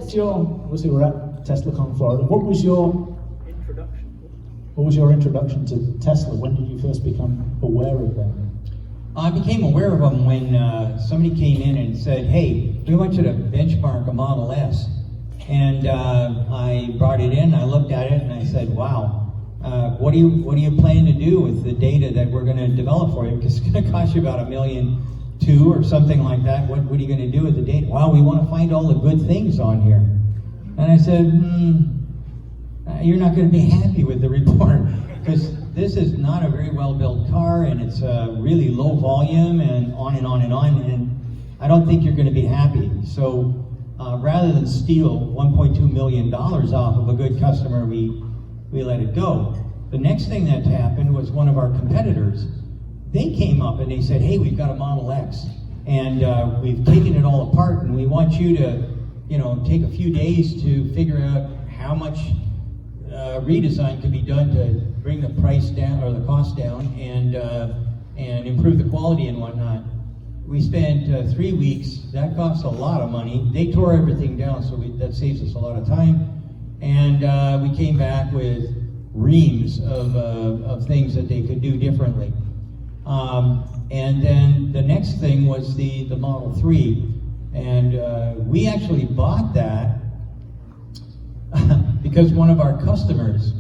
what's your, obviously we're at TeslaCon Florida, what was your introduction to Tesla? When did you first become aware of them? I became aware of them when somebody came in and said, hey, we want you to benchmark a Model S. And I brought it in, I looked at it, and I said, wow, what do you plan to do with the data that we're going to develop for you? Because it's going to cost you about $1.2 million or something like that. What are you going to do with the data? Well, we want to find all the good things on here. And I said, you're not going to be happy with the report, because this is not a very well-built car, and it's really low volume, and on and on and on, and I don't think you're going to be happy. So rather than steal $1.2 million off of a good customer, we let it go. The next thing that happened was one of our competitors. They came up and they said, hey, we've got a Model X, and we've taken it all apart, and we want you to, take a few days to figure out how much redesign could be done to bring the price down, or the cost down, and improve the quality and whatnot. We spent 3 weeks. That costs a lot of money. They tore everything down, so that saves us a lot of time. And we came back with reams of things that they could do differently. And then the next thing was the Model 3. And we actually bought that because one of our customers,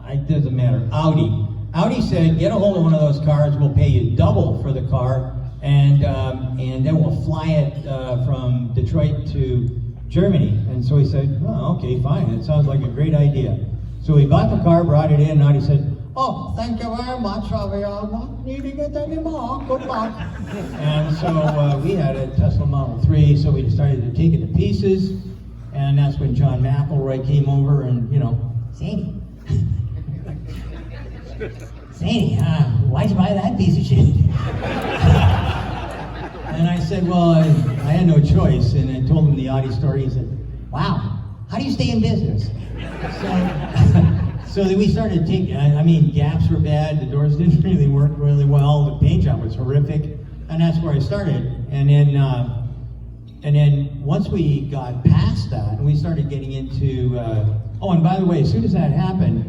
it doesn't matter, Audi said, get a hold of one of those cars, we'll pay you double for the car, and then we'll fly it from Detroit to Germany. And so he said, oh, okay, fine, it sounds like a great idea. So we bought the car, brought it in, and Audi said, oh, thank you very much, we are not needing it anymore, good luck. And so we had a Tesla Model 3, so we decided to take it to pieces, and that's when John McElroy came over and, Sandy, why'd you buy that piece of shit? And I said, well, I had no choice, and I told him the Audi story. He said, wow, how do you stay in business? So we started taking, gaps were bad, the doors didn't really work really well, the paint job was horrific, and that's where I started. And then once we got past that, and we started getting into, and by the way, as soon as that happened,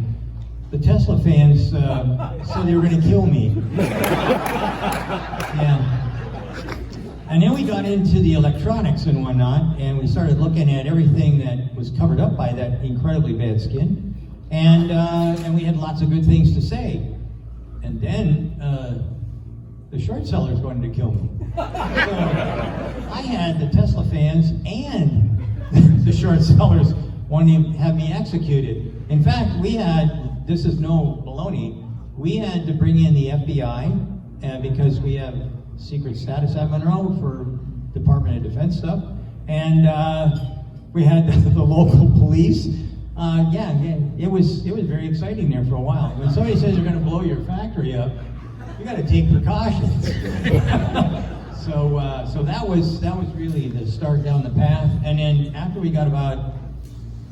the Tesla fans said they were going to kill me. Yeah. And then we got into the electronics and whatnot, and we started looking at everything that was covered up by that incredibly bad skin. And we had lots of good things to say. And then the short sellers wanted to kill me. So I had the Tesla fans and the short sellers wanting to have me executed. In fact, this is no baloney, we had to bring in the FBI because we have secret status at Munro for Department of Defense stuff. And we had the local police. It was very exciting there for a while. When somebody says they're going to blow your factory up, you got to take precautions. So that was really the start down the path. And then after we got about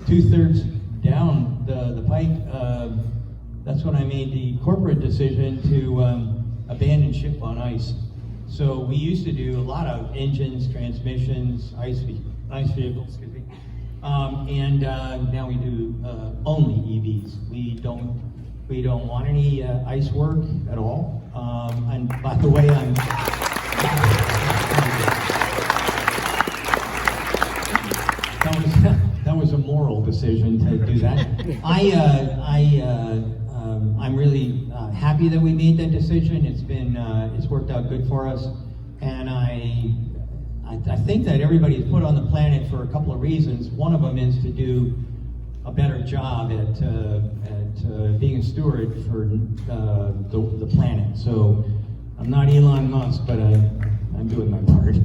2/3 down the pike, that's when I made the corporate decision to abandon ship on ice. So we used to do a lot of engines, transmissions, ice vehicles, excuse me. And now we do only EVs. We don't want any ICE work at all. And by the way, that was a moral decision to do that. I'm really happy that we made that decision. It's worked out good for us, and I think that everybody is put on the planet for a couple of reasons. One of them is to do a better job at being a steward for the planet. So I'm not Elon Musk, but I'm doing my part.